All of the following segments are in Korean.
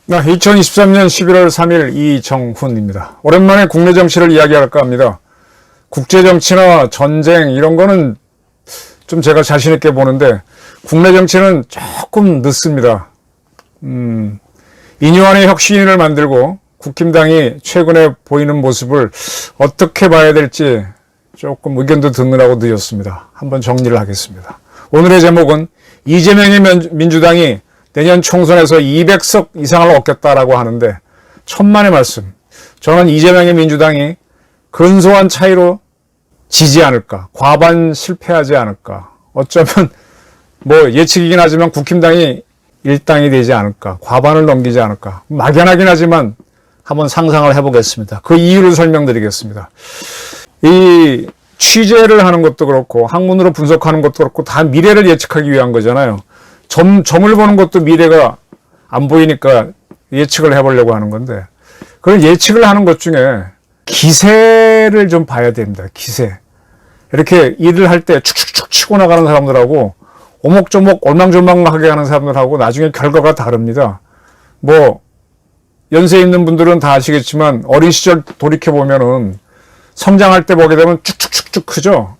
2023년 11월 3일 이정훈입니다. 오랜만에 국내 정치를 이야기할까 합니다. 국제 정치나 전쟁 이런 거는 좀 제가 자신 있게 보는데 국내 정치는 조금 늦습니다. 인요한의 혁신을 만들고 국힘당이 최근에 보이는 모습을 어떻게 봐야 될지 조금 의견도 듣느라고 늦었습니다. 한번 정리를 하겠습니다. 오늘의 제목은 이재명의 민주당이 내년 총선에서 200석 이상을 얻겠다라고 하는데 천만의 말씀. 저는 이재명의 민주당이 근소한 차이로 지지 않을까, 과반 실패하지 않을까, 어쩌면 뭐 예측이긴 하지만 국힘당이 일당이 되지 않을까, 과반을 넘기지 않을까, 막연하긴 하지만 한번 상상을 해보겠습니다. 그 이유를 설명드리겠습니다. 이 취재를 하는 것도 그렇고 학문으로 분석하는 것도 그렇고 다 미래를 예측하기 위한 거잖아요. 점을 보는 것도 미래가 안 보이니까 예측을 해보려고 하는 건데, 그런 예측을 하는 것 중에 기세를 좀 봐야 됩니다. 기세. 이렇게 일을 할 때 축축축 치고 나가는 사람들하고 오목조목 얼망졸망하게 하는 사람들하고 나중에 결과가 다릅니다. 뭐 연세 있는 분들은 다 아시겠지만 어린 시절 돌이켜보면은 성장할 때 보게 되면 쭉쭉쭉쭉 크죠.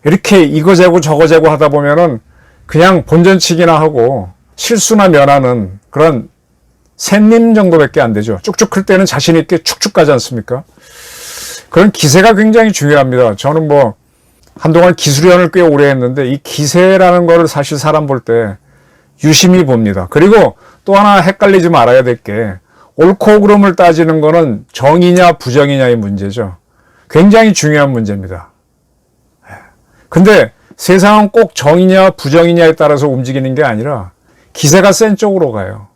이렇게 이거 재고 저거 재고 하다 보면은 그냥 본전치기나 하고 실수나 면하는 그런 샌님 정도밖에 안 되죠. 쭉쭉 클 때는 자신 있게 축축 가지 않습니까? 그런 기세가 굉장히 중요합니다. 저는 뭐 한동안 기술위원을 꽤 오래 했는데 이 기세라는 거를 사실 사람 볼 때 유심히 봅니다. 그리고 또 하나 헷갈리지 말아야 될 게 옳고 그름을 따지는 거는 정이냐 부정이냐의 문제죠. 굉장히 중요한 문제입니다. 근데 세상은 꼭 정이냐 부정이냐에 따라서 움직이는 게 아니라 기세가 센 쪽으로 가요.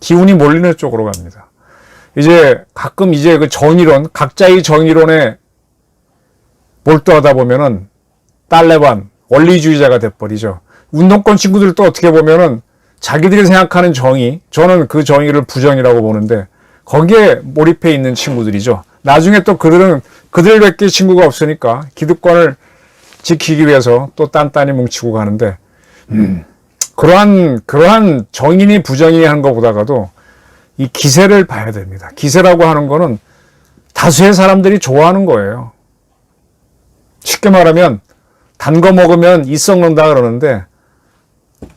기운이 몰리는 쪽으로 갑니다. 이제 가끔 이제 그 정의론, 각자의 정의론에 몰두하다 보면은 딸레반, 원리주의자가 돼버리죠. 운동권 친구들도 어떻게 보면은 자기들이 생각하는 정의, 저는 그 정의를 부정이라고 보는데 거기에 몰입해 있는 친구들이죠. 나중에 또 그들밖에 친구가 없으니까 기득권을 지키기 위해서 또 딴딴히 뭉치고 가는데, 그러한 정인이 부정이 하는 것보다가도 이 기세를 봐야 됩니다. 기세라고 하는 거는 다수의 사람들이 좋아하는 거예요. 쉽게 말하면 단 거 먹으면 이 썩는다 그러는데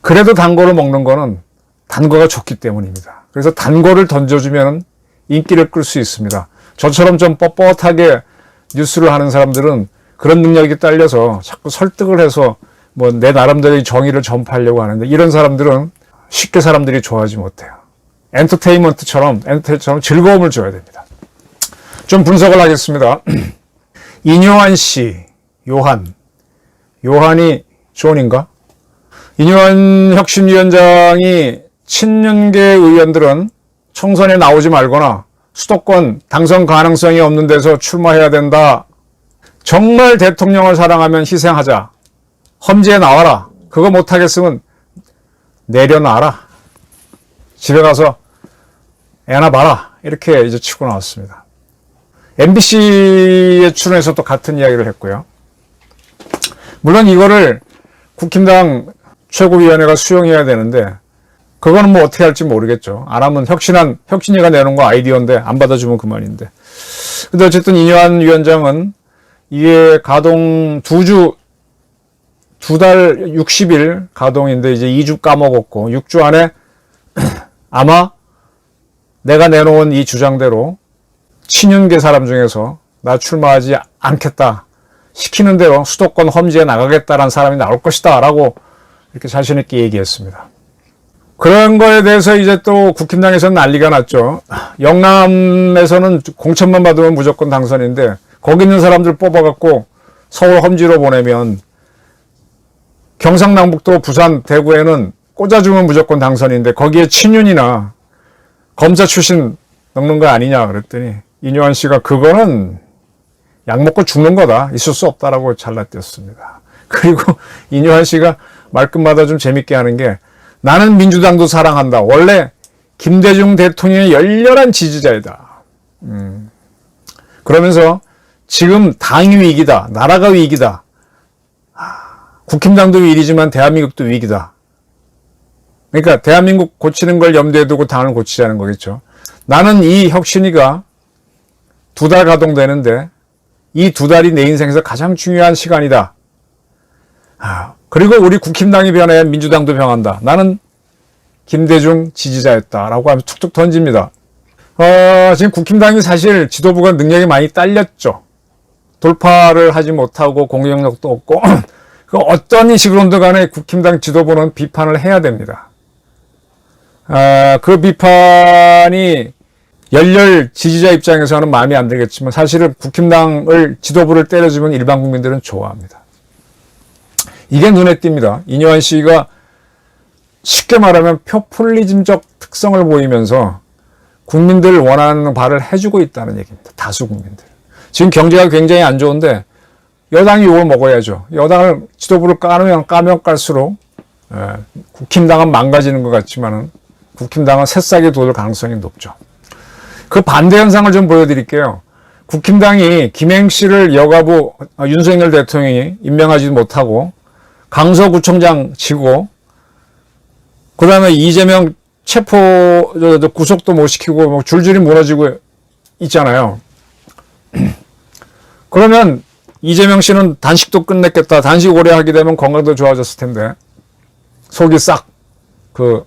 그래도 단 거를 먹는 거는 단 거가 좋기 때문입니다. 그래서 단 거를 던져주면 인기를 끌 수 있습니다. 저처럼 좀 뻣뻣하게 뉴스를 하는 사람들은 그런 능력이 딸려서 자꾸 설득을 해서 뭐 내 나름대로의 정의를 전파하려고 하는데 이런 사람들은 쉽게 사람들이 좋아하지 못해요. 엔터테인먼트처럼 즐거움을 줘야 됩니다. 좀 분석을 하겠습니다. 인요한 씨, 요한이 존인가? 인요한 혁신위원장이 친윤계 의원들은 총선에 나오지 말거나 수도권 당선 가능성이 없는 데서 출마해야 된다. 정말 대통령을 사랑하면 희생하자. 험지에 나와라. 그거 못하겠으면 내려놔라. 집에 가서 애나 봐라. 이렇게 이제 치고 나왔습니다. MBC에 출연해서 또 같은 이야기를 했고요. 물론 이거를 국힘당 최고위원회가 수용해야 되는데 그거는 뭐 어떻게 할지 모르겠죠. 안 하면 혁신위가 내놓은 거 아이디어인데 안 받아주면 그만인데. 근데 어쨌든 인요한 위원장은 이게 가동 두 달 60일 가동인데 이제 2주 까먹었고 6주 안에 아마 내가 내놓은 이 주장대로 친윤계 사람 중에서 나 출마하지 않겠다. 시키는 대로 수도권 험지에 나가겠다라는 사람이 나올 것이다 라고 이렇게 자신 있게 얘기했습니다. 그런 거에 대해서 이제 또 국힘당에서는 난리가 났죠. 영남에서는 공천만 받으면 무조건 당선인데 거기 있는 사람들 뽑아갖고 서울 험지로 보내면 경상남북도 부산 대구에는 꽂아주면 무조건 당선인데 거기에 친윤이나 검사 출신 넣는 거 아니냐 그랬더니 인요한 씨가 그거는 약 먹고 죽는 거다. 있을 수 없다라고 잘라뛰었습니다. 그리고 인요한 씨가 말끝마다 좀 재밌게 하는 게 나는 민주당도 사랑한다. 원래 김대중 대통령의 열렬한 지지자이다. 그러면서 지금 당이 위기다, 나라가 위기다, 국힘당도 위기지만 대한민국도 위기다. 그러니까 대한민국 고치는 걸 염두에 두고 당을 고치자는 거겠죠. 나는 이 혁신위가 2달 가동되는데 이 2달이 내 인생에서 가장 중요한 시간이다. 그리고 우리 국힘당이 변해야 민주당도 변한다. 나는 김대중 지지자였다라고 하면서 툭툭 던집니다. 지금 국힘당이 사실 지도부가 능력이 많이 딸렸죠. 돌파를 하지 못하고 공격력도 없고 어떤 식으로든 간에 국힘당 지도부는 비판을 해야 됩니다. 그 비판이 열렬 지지자 입장에서는 마음에 안 들겠지만 사실은 국힘당을 지도부를 때려주면 일반 국민들은 좋아합니다. 이게 눈에 띕니다. 이뇨한 씨가 쉽게 말하면 표퓰리즘적 특성을 보이면서 국민들 원하는 바를 해주고 있다는 얘기입니다. 다수 국민들. 지금 경제가 굉장히 안 좋은데 여당이 욕을 먹어야죠. 여당을 지도부를 까면 깔수록 국힘당은 망가지는 것 같지만은 국힘당은 새싹이 돋을 가능성이 높죠. 그 반대 현상을 좀 보여드릴게요. 국힘당이 김행씨를 여가부 윤석열 대통령이 임명하지 못하고 강서구청장 지고 그 다음에 이재명 구속도 못 시키고 뭐 줄줄이 무너지고 있잖아요. 그러면 이재명 씨는 단식도 끝냈겠다. 단식 오래 하게 되면 건강도 좋아졌을 텐데 속이 싹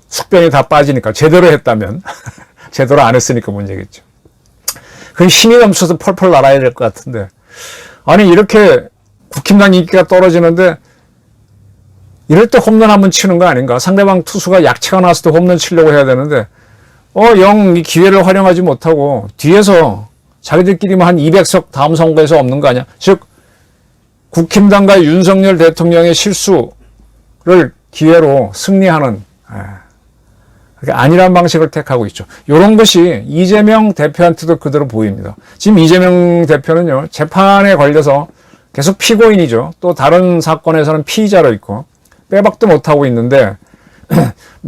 숙변이 다 빠지니까 제대로 했다면 제대로 안 했으니까 문제겠죠. 그럼 힘이 넘쳐서 펄펄 날아야 될 것 같은데 아니 이렇게 국힘당 인기가 떨어지는데 이럴 때 홈런 한번 치는 거 아닌가? 상대방 투수가 약체가 나왔을 때 홈런 치려고 해야 되는데 영 이 기회를 활용하지 못하고 뒤에서 자기들끼리만 한 200석 다음 선거에서 없는 거 아니야? 즉 국힘당과 윤석열 대통령의 실수를 기회로 승리하는 아니란 방식을 택하고 있죠. 이런 것이 이재명 대표한테도 그대로 보입니다. 지금 이재명 대표는요, 재판에 걸려서 계속 피고인이죠. 또 다른 사건에서는 피의자로 있고 빼박도 못하고 있는데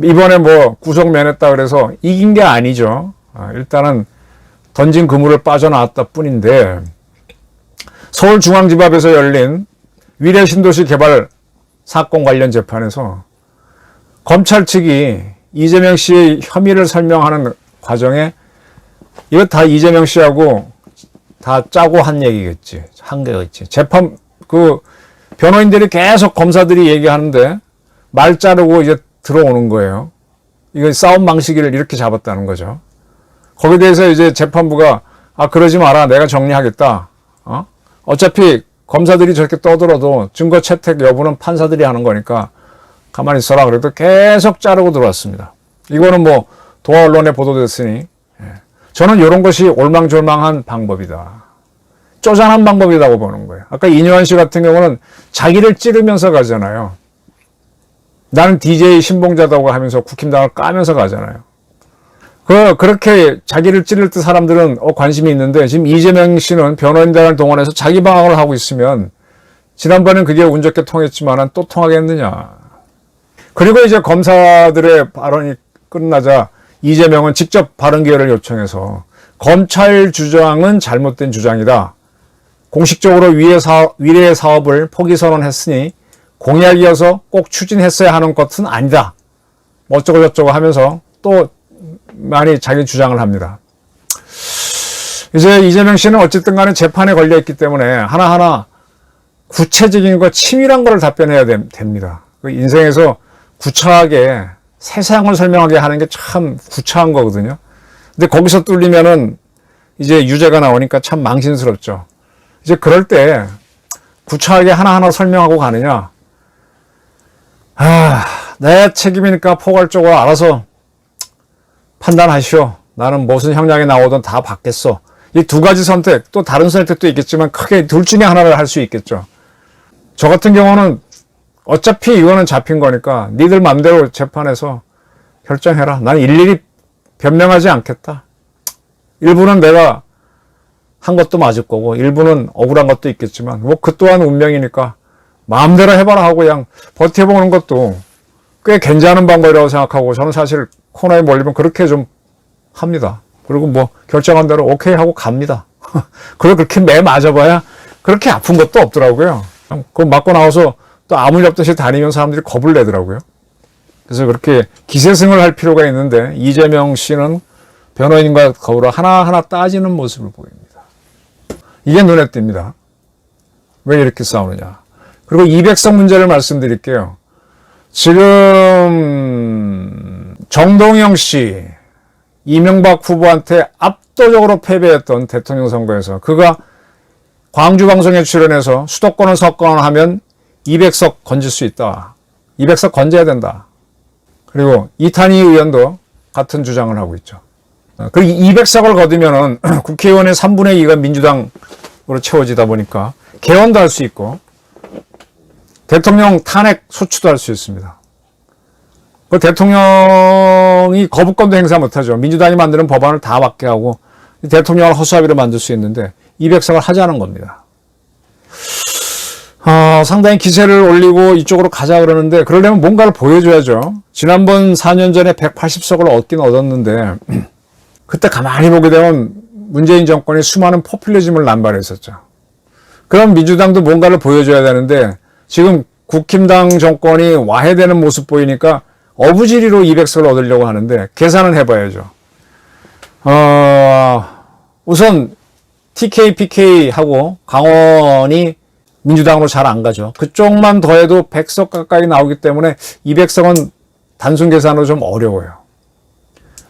이번에 뭐 구속 면했다 그래서 이긴 게 아니죠. 일단은 던진 그물을 빠져나왔다 뿐인데 서울중앙지법에서 열린 위례신도시 개발 사건 관련 재판에서 검찰 측이 이재명 씨의 혐의를 설명하는 과정에 이거 다 이재명 씨하고 다 짜고 한 얘기겠지. 한 개겠지. 변호인들이 계속 검사들이 얘기하는데 말 자르고 이제 들어오는 거예요. 이거 싸움 방식을 이렇게 잡았다는 거죠. 거기에 대해서 이제 재판부가 그러지 마라. 내가 정리하겠다. 어차피 검사들이 저렇게 떠들어도 증거 채택 여부는 판사들이 하는 거니까 가만히 있어라. 그래도 계속 자르고 들어왔습니다. 이거는 뭐 동아 언론에 보도됐으니 저는 이런 것이 올망졸망한 방법이다. 쪼잔한 방법이라고 보는 거예요. 아까 이뇨한 씨 같은 경우는 자기를 찌르면서 가잖아요. 나는 DJ 신봉자다고 하면서 국힘당을 까면서 가잖아요. 그렇게 자기를 찌를 때 사람들은 관심이 있는데 지금 이재명 씨는 변호인단을 동원해서 자기 방어를 하고 있으면 지난번엔 그게 운 좋게 통했지만 또 통하겠느냐. 그리고 이제 검사들의 발언이 끝나자 이재명은 직접 발언 기회를 요청해서 검찰 주장은 잘못된 주장이다. 공식적으로 위례 사업을 포기 선언했으니 공약이어서 꼭 추진했어야 하는 것은 아니다. 어쩌고 저쩌고 하면서 또 많이 자기 주장을 합니다. 이제 이재명 씨는 어쨌든 간에 재판에 걸려있기 때문에 하나하나 구체적인 거 치밀한 걸 답변해야 됩니다. 인생에서 구차하게 세상을 설명하게 하는 게 참 구차한 거거든요. 근데 거기서 뚫리면은 이제 유죄가 나오니까 참 망신스럽죠. 이제 그럴 때 구차하게 하나하나 설명하고 가느냐. 내 책임이니까 포괄적으로 알아서 판단하시오. 나는 무슨 형량이 나오든 다 받겠어. 이 두 가지 선택, 또 다른 선택도 있겠지만 크게 둘 중에 하나를 할 수 있겠죠. 저 같은 경우는 어차피 이거는 잡힌 거니까 니들 맘대로 재판에서 결정해라. 난 일일이 변명하지 않겠다. 일부는 내가 한 것도 맞을 거고 일부는 억울한 것도 있겠지만 뭐 그 또한 운명이니까 마음대로 해봐라 하고 그냥 버텨보는 것도 꽤 괜찮은 방법이라고 생각하고 저는 사실 코너에 몰리면 그렇게 좀 합니다. 그리고 뭐 결정한 대로 오케이 하고 갑니다. 그걸 그렇게 매 맞아봐야 그렇게 아픈 것도 없더라고요. 그거 맞고 나와서 또 아무 일 없듯이 다니면 사람들이 겁을 내더라고요. 그래서 그렇게 기세승을 할 필요가 있는데 이재명 씨는 변호인과 거울을 하나하나 따지는 모습을 보입니다. 이게 눈에 띕니다. 왜 이렇게 싸우느냐. 그리고 200석 문제를 말씀드릴게요. 지금 정동영 씨, 이명박 후보한테 압도적으로 패배했던 대통령 선거에서 그가 광주 방송에 출연해서 수도권을 석권하면 200석 건질 수 있다. 200석 건져야 된다. 그리고 이탄희 의원도 같은 주장을 하고 있죠. 그리고 200석을 거두면은 국회의원의 3분의 2가 민주당으로 채워지다 보니까 개헌도 할 수 있고 대통령 탄핵 소추도 할 수 있습니다. 그 대통령이 거부권도 행사 못하죠. 민주당이 만드는 법안을 다 받게 하고 대통령을 허수아비로 만들 수 있는데 200석을 하자는 겁니다. 상당히 기세를 올리고 이쪽으로 가자 그러는데 그러려면 뭔가를 보여줘야죠. 지난번 4년 전에 180석을 얻긴 얻었는데 그때 가만히 보게 되면 문재인 정권이 수많은 포퓰리즘을 남발했었죠. 그럼 민주당도 뭔가를 보여줘야 되는데 지금 국힘당 정권이 와해되는 모습 보이니까 어부지리로 200석을 얻으려고 하는데 계산은 해봐야죠. 우선 TK, PK하고 강원이 민주당으로 잘 안 가죠. 그쪽만 더해도 100석 가까이 나오기 때문에 200석은 단순 계산으로 좀 어려워요.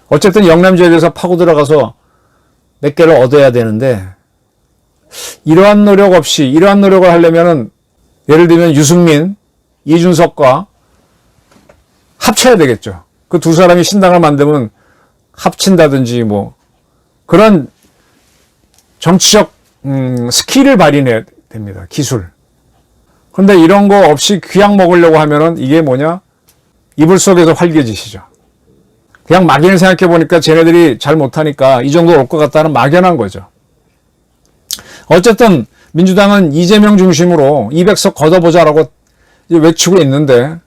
어쨌든 영남 지역에서 파고 들어가서 몇 개를 얻어야 되는데 이러한 노력을 하려면은 예를 들면 유승민, 이준석과 합쳐야 되겠죠. 그 두 사람이 신당을 만들면 합친다든지 뭐 그런 정치적 스킬을 발휘해야 됩니다. 기술. 그런데 이런 거 없이 그냥 먹으려고 하면은 이게 뭐냐? 이불 속에서 활개짓이죠. 그냥 막연히 생각해 보니까 쟤네들이 잘 못하니까 이 정도 올 것 같다는 막연한 거죠. 어쨌든 민주당은 이재명 중심으로 200석 걷어보자라고 외치고 있는데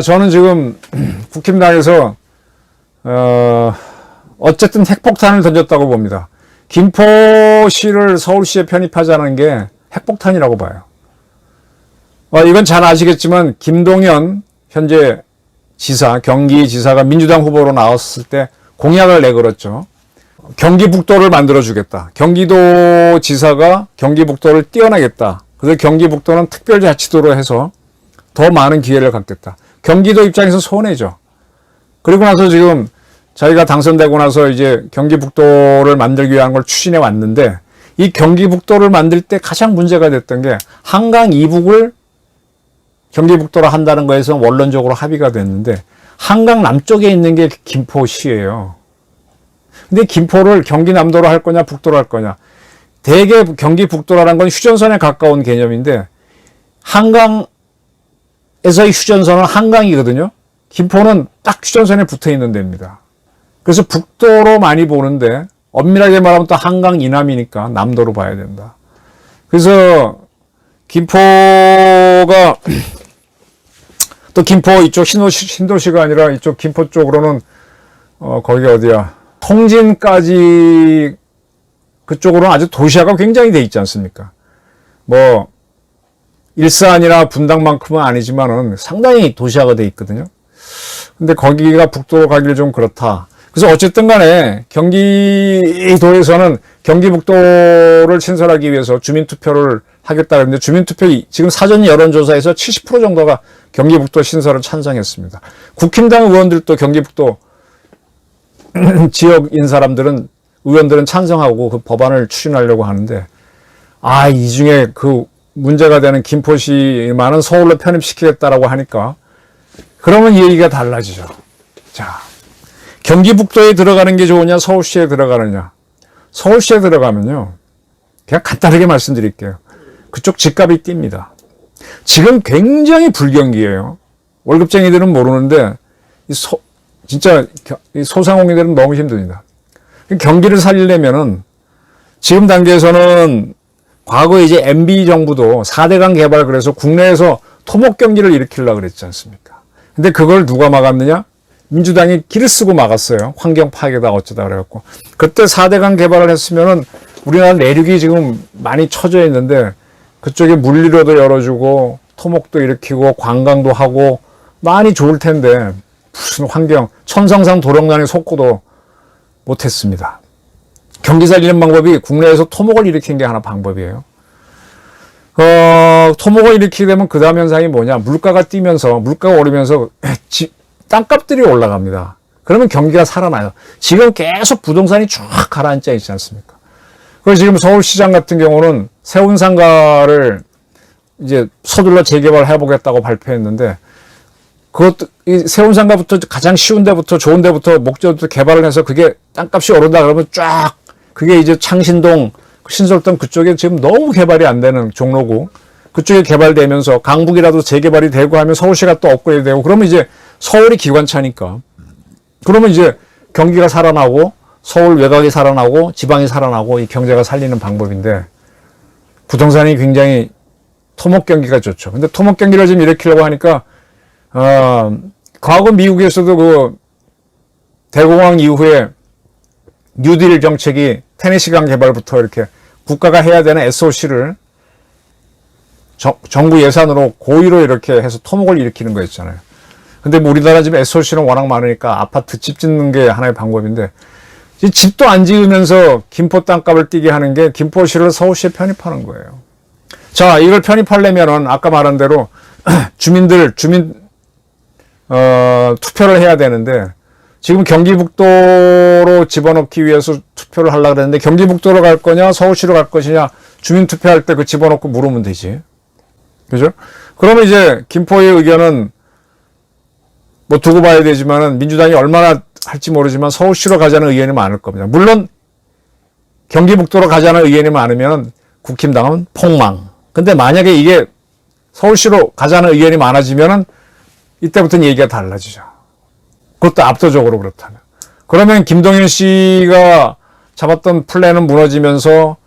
저는 지금 국힘당에서 어쨌든 핵폭탄을 던졌다고 봅니다. 김포시를 서울시에 편입하자는 게 핵폭탄이라고 봐요. 이건 잘 아시겠지만 김동연 현재 지사, 경기지사가 민주당 후보로 나왔을 때 공약을 내걸었죠. 경기북도를 만들어주겠다. 경기도지사가 경기북도를 띄워내겠다. 그래서 경기북도는 특별자치도로 해서 더 많은 기회를 갖겠다. 경기도 입장에서 손해죠. 그리고 나서 지금 자기가 당선되고 나서 이제 경기북도를 만들기 위한 걸 추진해 왔는데 이 경기북도를 만들 때 가장 문제가 됐던 게 한강 이북을 경기북도로 한다는 거에서 원론적으로 합의가 됐는데 한강 남쪽에 있는 게 김포시예요. 근데 김포를 경기남도로 할 거냐 북도로 할 거냐. 대개 경기북도라는 건 휴전선에 가까운 개념인데 한강에서의 휴전선은 한강이거든요. 김포는 딱 휴전선에 붙어 있는 데입니다. 그래서 북도로 많이 보는데 엄밀하게 말하면 또 한강 이남이니까 남도로 봐야 된다. 그래서 김포가 또 김포 이쪽 신도시가 아니라 이쪽 김포 쪽으로는 거기가 어디야 통진까지 그쪽으로는 아주 도시화가 굉장히 돼 있지 않습니까? 뭐 일산이나 분당만큼은 아니지만은 상당히 도시화가 돼 있거든요. 근데 거기가 북도로 가기를 좀 그렇다. 그래서 어쨌든 간에 경기도에서는 경기북도를 신설하기 위해서 주민투표를 하겠다 그랬는데 주민투표 지금 사전 여론조사에서 70% 정도가 경기북도 신설을 찬성했습니다. 국힘당 의원들도 경기북도 지역인 사람들은 의원들은 찬성하고 그 법안을 추진하려고 하는데 이 중에 그 문제가 되는 김포시만은 서울로 편입시키겠다라고 하니까 그러면 이 얘기가 달라지죠. 자, 경기북도에 들어가는 게 좋으냐 서울시에 들어가느냐. 서울시에 들어가면요. 그냥 간단하게 말씀드릴게요. 그쪽 집값이 뜁니다. 지금 굉장히 불경기예요. 월급쟁이들은 모르는데 진짜 소상공인들은 너무 힘듭니다. 경기를 살리려면은 지금 단계에서는 과거에 이제 MB 정부도 4대강 개발 그래서 국내에서 토목 경기를 일으키려고 그랬지 않습니까? 근데 그걸 누가 막았느냐? 민주당이 길을 쓰고 막았어요. 환경 파괴다 어쩌다 그래갖고. 그때 4대강 개발을 했으면은 우리나라 내륙이 지금 많이 처져 있는데 그쪽에 물리로도 열어주고 토목도 일으키고 관광도 하고 많이 좋을 텐데 무슨 환경, 천성산 도령단에 속고도 못했습니다. 경기 살리는 방법이 국내에서 토목을 일으키는 게 하나 방법이에요. 토목을 일으키게 되면 그 다음 현상이 뭐냐. 물가가 뛰면서, 물가가 오르면서 땅값들이 올라갑니다. 그러면 경기가 살아나요. 지금 계속 부동산이 쭉 가라앉아 있지 않습니까? 그래서 지금 서울시장 같은 경우는 세운상가를 이제 서둘러 재개발을 해보겠다고 발표했는데 그것도 이 세운상가부터 가장 쉬운 데부터 좋은 데부터 목적부터 개발을 해서 그게 땅값이 오른다 그러면 쫙 그게 이제 창신동, 신설동 그쪽에 지금 너무 개발이 안 되는 종로구 그쪽에 개발되면서 강북이라도 재개발이 되고 하면 서울시가 또 업그레이드 되고 그러면 이제 서울이 기관차니까 그러면 이제 경기가 살아나고 서울 외곽이 살아나고 지방이 살아나고 이 경제가 살리는 방법인데 부동산이 굉장히 토목 경기가 좋죠. 근데 토목 경기를 좀 일으키려고 하니까 과거 미국에서도 그 대공황 이후에 뉴딜 정책이 테네시강 개발부터 이렇게 국가가 해야 되는 SOC를 정부 예산으로 고의로 이렇게 해서 토목을 일으키는 거였잖아요. 근데 뭐 우리나라 지금 SOC는 워낙 많으니까 아파트 집 짓는 게 하나의 방법인데 집도 안 지으면서 김포 땅값을 뛰게 하는 게 김포시를 서울시에 편입하는 거예요. 자, 이걸 편입하려면은 아까 말한 대로 주민 투표를 해야 되는데 지금 경기북도로 집어넣기 위해서 투표를 하려고 그랬는데 경기북도로 갈 거냐 서울시로 갈 것이냐 주민 투표할 때 그 집어넣고 물으면 되지. 그죠? 그러면 이제 김포의 의견은 뭐 두고 봐야 되지만은 민주당이 얼마나 할지 모르지만 서울시로 가자는 의견이 많을 겁니다. 물론 경기북도로 가자는 의견이 많으면 국힘당은 폭망. 근데 만약에 이게 서울시로 가자는 의견이 많아지면은 이때부터는 얘기가 달라지죠. 그것도 압도적으로 그렇다면. 그러면 김동연 씨가 잡았던 플랜은 무너지면서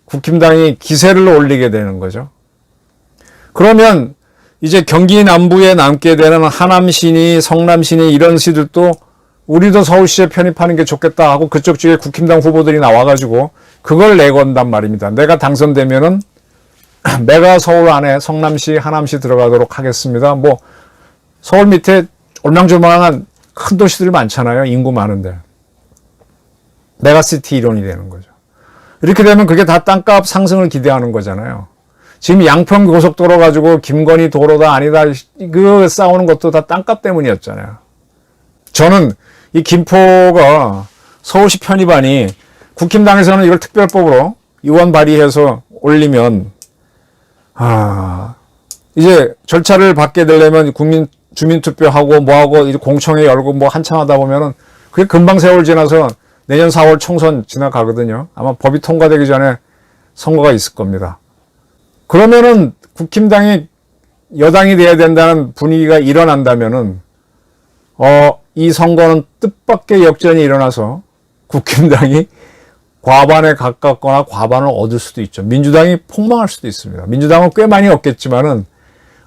국힘당이 기세를 올리게 되는 거죠. 그러면 이제 경기 남부에 남게 되는 하남시니 성남시니 이런 시들도 우리도 서울시에 편입하는 게 좋겠다 하고 그쪽 쪽에 국힘당 후보들이 나와가지고 그걸 내건단 말입니다. 내가 당선되면은 내가 서울 안에 성남시, 하남시 들어가도록 하겠습니다. 뭐 서울 밑에 올망졸망한 큰 도시들이 많잖아요. 인구 많은데. 메가시티 이론이 되는 거죠. 이렇게 되면 그게 다 땅값 상승을 기대하는 거잖아요. 지금 양평 고속도로 가지고 김건희 도로다 아니다 그 싸우는 것도 다 땅값 때문이었잖아요. 저는 이 김포가 서울시 편입안이 국힘당에서는 이걸 특별법으로 의원 발의해서 올리면 이제 절차를 받게 되려면 주민투표하고 뭐하고 공청회 열고 뭐 한참 하다 보면은 그게 금방 세월 지나서 내년 4월 총선 지나가거든요. 아마 법이 통과되기 전에 선거가 있을 겁니다. 그러면은 국힘당이 여당이 돼야 된다는 분위기가 일어난다면은 이 선거는 뜻밖의 역전이 일어나서 국힘당이 과반에 가깝거나 과반을 얻을 수도 있죠. 민주당이 폭망할 수도 있습니다. 민주당은 꽤 많이 얻겠지만은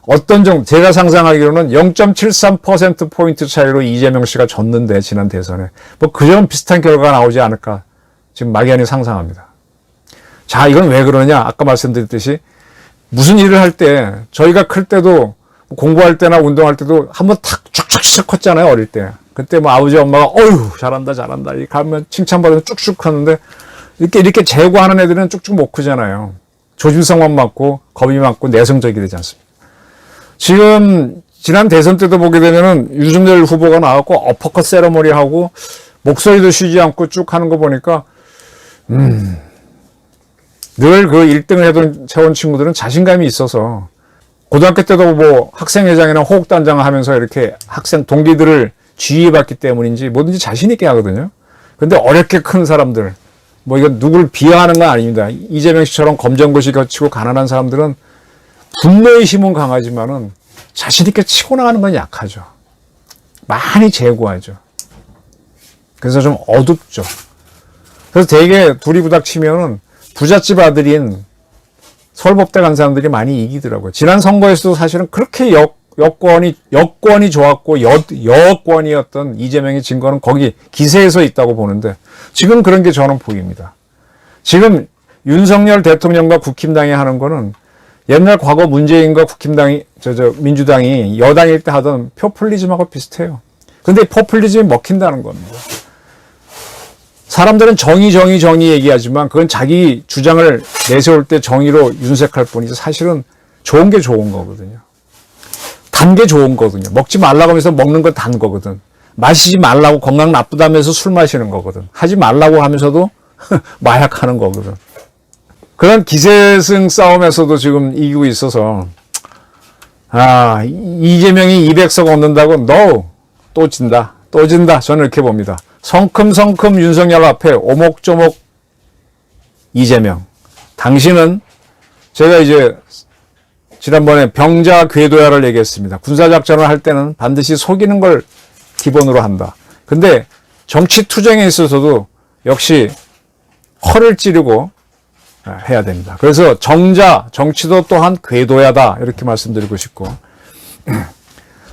어떤 정도, 제가 상상하기로는 0.73%포인트 차이로 이재명 씨가 졌는데, 지난 대선에. 뭐, 그전 비슷한 결과가 나오지 않을까, 지금 막연히 상상합니다. 자, 이건 왜 그러냐? 아까 말씀드렸듯이, 무슨 일을 할 때, 저희가 클 때도, 공부할 때나 운동할 때도 한번 탁 쭉쭉 컸잖아요, 어릴 때. 그때 뭐 아버지 엄마가, 어휴, 잘한다. 이렇게 가면 칭찬받으면 쭉쭉 컸는데, 이렇게 제고하는 애들은 쭉쭉 못 크잖아요. 조심성만 많고, 겁이 많고, 내성적이 되지 않습니까? 지금 지난 대선 때도 보게 되면은 유승열 후보가 나왔고 어퍼컷 세러머니 하고 목소리도 쉬지 않고 쭉 하는 거 보니까 늘 그 1등을 해둔 세운 친구들은 자신감이 있어서 고등학교 때도 뭐 학생회장이나 호국단장을 하면서 이렇게 학생 동기들을 지휘해봤기 때문인지 뭐든지 자신 있게 하거든요. 근데 어렵게 큰 사람들 뭐 이건 누구를 비하하는 건 아닙니다. 이재명 씨처럼 검정고시 거치고 가난한 사람들은 분노의 힘은 강하지만은 자신있게 치고 나가는 건 약하죠. 많이 제고하죠. 그래서 좀 어둡죠. 그래서 되게 둘이 부닥치면은 부잣집 아들인 서울법대 간 사람들이 많이 이기더라고요. 지난 선거에서도 사실은 그렇게 여권이 좋았고 여권이었던 이재명이 진 거는 거기 기세에서 있다고 보는데 지금 그런 게 저는 보입니다. 지금 윤석열 대통령과 국힘당이 하는 거는 옛날 과거 문재인과 국힘당이 민주당이 여당일 때 하던 포퓰리즘하고 비슷해요. 근데 포퓰리즘이 먹힌다는 겁니다. 사람들은 정의 얘기하지만 그건 자기 주장을 내세울 때 정의로 윤색할 뿐이지 사실은 좋은 게 좋은 거거든요. 단 게 좋은 거거든요. 먹지 말라고 하면서 먹는 건 단 거거든. 마시지 말라고 건강 나쁘다면서 술 마시는 거거든. 하지 말라고 하면서도 마약하는 거거든. 그런 기세승 싸움에서도 지금 이기고 있어서 이재명이 200석 얻는다고 no! 또 진다. 저는 이렇게 봅니다. 성큼성큼 윤석열 앞에 오목조목 이재명. 당신은 제가 이제 지난번에 병자 궤도야를 얘기했습니다. 군사작전을 할 때는 반드시 속이는 걸 기본으로 한다. 근데 정치 투쟁에 있어서도 역시 허를 찌르고 해야 됩니다. 그래서 정치도 또한 궤도야다. 이렇게 말씀드리고 싶고.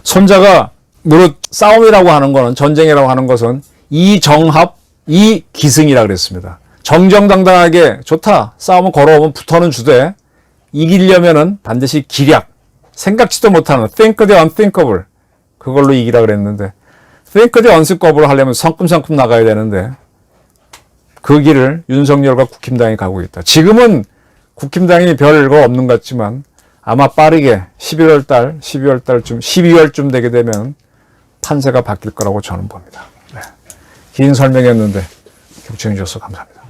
손자가 무릇 싸움이라고 하는 거는 전쟁이라고 하는 것은 이정합, 이기승이라 그랬습니다. 정정당당하게 좋다. 싸움은 걸어오면 붙어는 주되 이기려면은 반드시 기략, 생각지도 못하는 think the unthinkable 그걸로 이기라 그랬는데 think the unthinkable 하려면 성큼성큼 나가야 되는데 그 길을 윤석열과 국힘당이 가고 있다. 지금은 국힘당이 별거 없는 것 같지만 아마 빠르게 12월쯤 되게 되면 판세가 바뀔 거라고 저는 봅니다. 네. 긴 설명이었는데 경청해 주셔서 감사합니다.